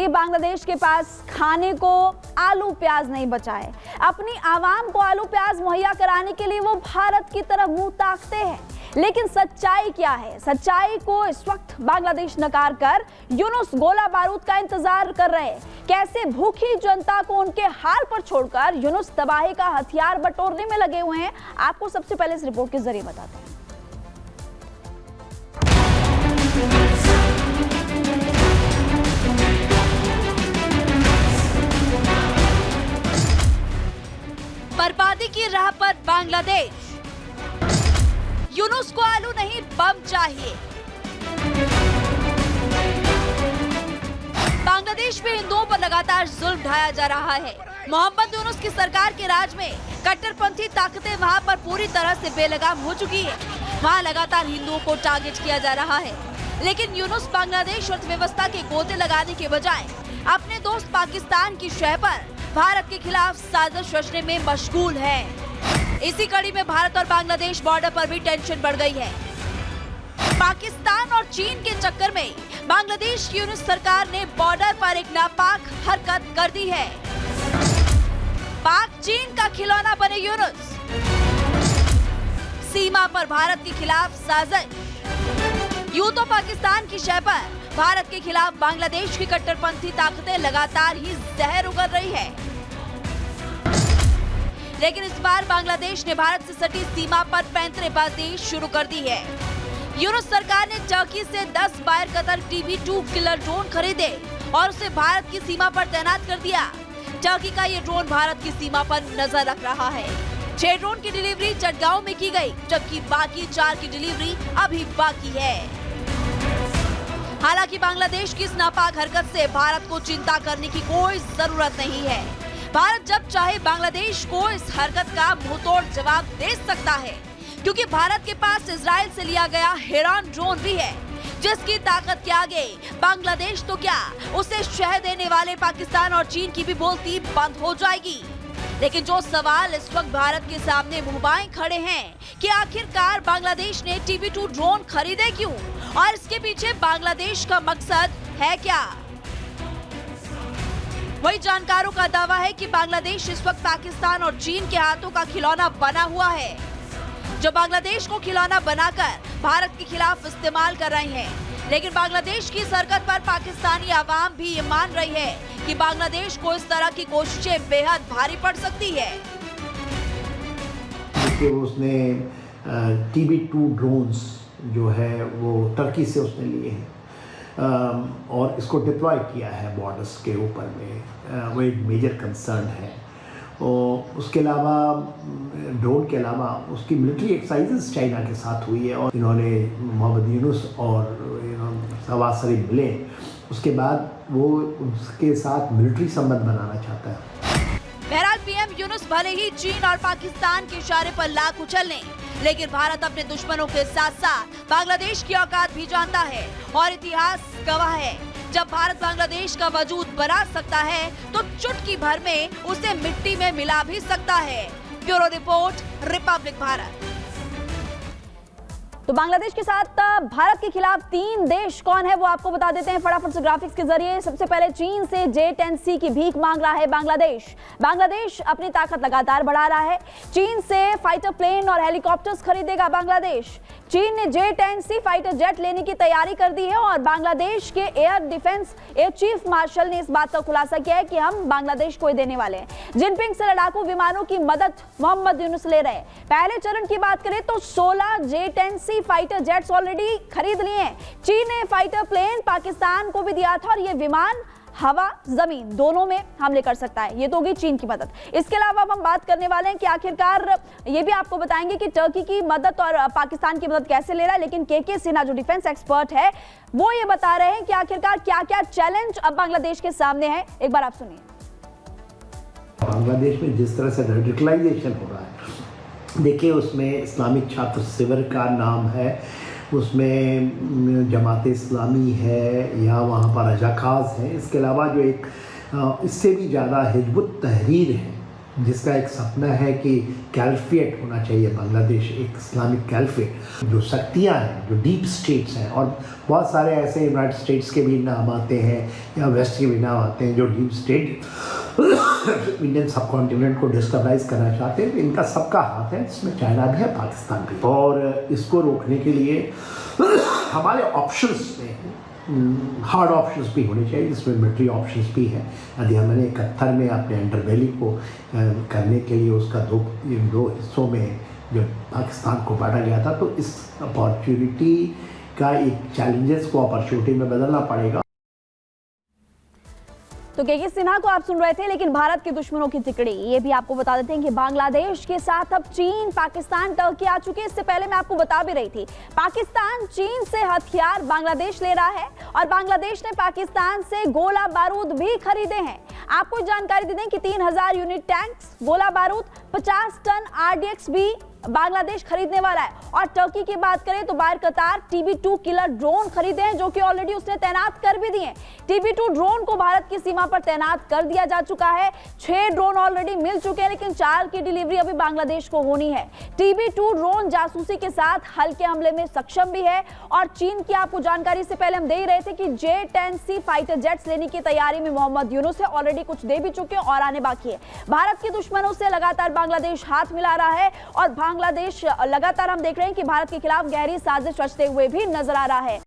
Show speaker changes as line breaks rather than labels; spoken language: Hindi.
कि बांग्लादेश के पास खाने को आलू प्याज नहीं बचा है। अपनी आवाम को आलू प्याज मुहैया कराने के लिए वो भारत की तरफ मुंह ताकते हैं, लेकिन सच्चाई क्या है? सच्चाई को इस वक्त बांग्लादेश नकार कर यूनुस गोला बारूद का इंतजार कर रहे हैं। कैसे भूखी जनता को उनके हाल पर छोड़कर यूनुस तबाही का हथियार बटोरने में लगे हुए हैं, आपको सबसे पहले इस रिपोर्ट के जरिए बताते हैं। बर्बादी की राह पर बांग्लादेश, यूनुस को आलू नहीं बम चाहिए। बांग्लादेश में हिंदुओं पर लगातार जुल्म ढाया जा रहा है। मोहम्मद यूनुस की सरकार के राज में कट्टरपंथी ताकतें वहां पर पूरी तरह से बेलगाम हो चुकी है। वहां लगातार हिंदुओं को टारगेट किया जा रहा है, लेकिन यूनुस बांग्लादेश अर्थव्यवस्था के गोते लगाने के बजाय अपने दोस्त पाकिस्तान की शह पर भारत के खिलाफ साजिश रचने में मशगूल है। इसी कड़ी में भारत और बांग्लादेश बॉर्डर पर भी टेंशन बढ़ गई है। पाकिस्तान और चीन के चक्कर में बांग्लादेश की यूनुस सरकार ने बॉर्डर पर एक नापाक हरकत कर दी है। पाक चीन का खिलौना बने यूनुस, सीमा पर भारत के खिलाफ साजिश। यूं तो पाकिस्तान की शह पर भारत के खिलाफ बांग्लादेश की कट्टरपंथी ताकतें लगातार ही जहर उगल रही है, लेकिन इस बार बांग्लादेश ने भारत से सटी सीमा पर पैंतरेबाजी शुरू कर दी है। यूनुस सरकार ने टर्की से 10 buyer Qatar TB2 killer drone खरीदे और उसे भारत की सीमा पर तैनात कर दिया। टर्की का ये ड्रोन भारत की सीमा पर नजर रख रहा है। 6 ड्रोन की डिलीवरी चटगांव में की गई, जबकि बाकी 4 की डिलीवरी अभी बाकी है। हालांकि बांग्लादेश की इस नापाक हरकत से भारत को चिंता करने की कोई जरूरत नहीं है। भारत जब चाहे बांग्लादेश को इस हरकत का मुंहतोड़ जवाब दे सकता है, क्योंकि भारत के पास इजराइल से लिया गया हेरान ड्रोन भी है, जिसकी ताकत के आगे बांग्लादेश तो क्या, उसे शह देने वाले पाकिस्तान और चीन की भी बोलती बंद हो जाएगी। लेकिन जो सवाल इस वक्त भारत के सामने मुंहबाएं खड़े हैं कि आखिरकार बांग्लादेश ने TB2 ड्रोन खरीदे क्यों और इसके पीछे बांग्लादेश का मकसद है क्या? वही जानकारों का दावा है कि बांग्लादेश इस वक्त पाकिस्तान और चीन के हाथों का खिलौना बना हुआ है, जो बांग्लादेश को खिलौना बनाकर भारत के खिलाफ इस्तेमाल कर रहे हैं। लेकिन बांग्लादेश की इस हरकत पर पाकिस्तानी आवाम भी ये मान रही है कि बांग्लादेश को इस तरह की कोशिशें बेहद भारी पड़ सकती है।
उसने TB2 ड्रोन्स जो है वो टर्की से उसने लिए हैं और इसको डिप्लॉय किया है बॉर्डर्स के ऊपर में। वो एक मेजर कंसर्न है। और उसके अलावा ड्रोन के अलावा उसकी मिलिट्री एक्सरसाइजेस चाइना के साथ हुई है और इन्होंने मोहम्मद यूनुस और नवाज शरीफ मिले, उसके बाद वो उसके साथ मिलिट्री संबंध बनाना चाहता है।
बहरहाल पीएम यूनुस भले ही चीन और पाकिस्तान के इशारे पर लाख उछलने, लेकिन भारत अपने दुश्मनों के साथ साथ बांग्लादेश की औकात भी जानता है और इतिहास गवाह है। जब भारत बांग्लादेश का वजूद बना सकता है तो चुटकी भर में उसे मिट्टी में मिला भी सकता है। Bureau report, Republic Bharat. तो बांग्लादेश के साथ भारत के खिलाफ 3 देश कौन है वो आपको बता देते हैं फटाफट से ग्राफिक्स के जरिए। सबसे पहले चीन से J-10C की भीख मांग रहा है बांग्लादेश अपनी ताकत लगातार बढ़ा रहा है। चीन से फाइटर प्लेन और हेलीकॉप्टर्स खरीदेगा बांग्लादेश। चीन ने J-10C फाइटर जेट लेने की तैयारी कर दी है और बांग्लादेश के एयर चीफ मार्शल ने इस बात का खुलासा किया है कि हम बांग्लादेश को ही देने वाले हैं। जिनपिंग से लड़ाकू विमानों की मदद मोहम्मद यूनुस ले रहे हैं। पहले चरण की बात करें तो 16 J-10C फाइटर जेट्स ऑलरेडी खरीद लिए हैं। चीन ने फाइटर प्लेन पाकिस्तान को भी दिया था और ये विमान हवा जमीन दोनों में हमले कर सकता है। ये तो होगी चीन की मदद। इसके अलावा अब हम बात करने वाले हैं कि आखिरकार ये भी आपको बताएंगे कि टर्की की मदद और पाकिस्तान की मदद कैसे ले रहा है। लेकिन के सिन्हा जो डिफेंस एक्सपर्ट है वो ये बता रहे हैं कि आखिरकार क्या क्या चैलेंज अब बांग्लादेश के सामने है। एक बार आप सुनिए।
बांग्लादेश में जिस तरह से रेडिकलाइजेशन हो रहा है, देखिए उसमें इस्लामिक छात्र शिविर का नाम है, उसमें जमात इस्लामी है या वहाँ पर रजाकाज है। इसके अलावा जो एक इससे भी ज़्यादा हिजबुत तहरीर है जिसका एक सपना है कि कैलिफेट होना चाहिए बांग्लादेश, एक इस्लामिक कैलिफेट। जो शक्तियाँ हैं, जो डीप स्टेट्स हैं, और बहुत सारे ऐसे यूनाइटेड स्टेट्स के भी नाम आते हैं या वेस्ट के भी नाम आते हैं जो डीप स्टेट इंडियन सब कॉन्टिनेंट को डिस्टेबलाइज करना चाहते हैं। इनका सबका हाथ है, इसमें चाइना भी है, पाकिस्तान भी। और इसको रोकने के लिए हमारे ऑप्शंस में हार्ड ऑप्शंस भी होने चाहिए, जिसमें मिलिट्री ऑप्शंस भी हैं। यदि हमने 71 में अपने अंडरबेली को करने के लिए उसका दो हिस्सों में जब पाकिस्तान को बांटा गया था, तो इस अपॉर्चुनिटी का एक चैलेंजेस को अपॉर्चुनिटी में बदलना पड़ेगा।
तो के सिन्हा को आप सुन रहे थे। लेकिन भारत के दुश्मनों की तिकड़ी ये भी आपको बता देते हैं कि बांग्लादेश के साथ अब चीन, पाकिस्तान, टर्की आ चुके हैं। इससे पहले मैं आपको बता भी रही थी, पाकिस्तान चीन से हथियार बांग्लादेश ले रहा है और बांग्लादेश ने पाकिस्तान से गोला बारूद भी खरीदे हैं। आपको जानकारी दे दें कि 3000 यूनिट टैंक्स, गोला बारूद, 50 टन RDX भी बांग्लादेश खरीदने वाला है। और टर्की की बात करें तो बाहर कतार TB2 किलर ड्रोन खरीदे हैं, जो कि ऑलरेडी उसने तैनात कर भी दिए हैं। TB2 ड्रोन को भारत की सीमा पर तैनात कर दिया जा चुका है। 6 ड्रोन ऑलरेडी मिल चुके हैं, लेकिन 4 की डिलीवरी अभी बांग्लादेश को होनी है। TB2 ड्रोन जासूसी के साथ हल्के हमले में सक्षम भी है। और चीन की आपको जानकारी से पहले हम दे ही रहे थे कि J-10C फाइटर जेट्स लेने की तैयारी में मोहम्मद यूनुस है, ऑलरेडी कुछ दे भी चुके हैं और आने बाकी है। भारत के दुश्मनों से लगातार बांग्लादेश हाथ मिला रहा है और बांग्लादेश लगातार हम देख रहे हैं कि भारत के खिलाफ गहरी साजिश रचते हुए भी नजर आ रहा है।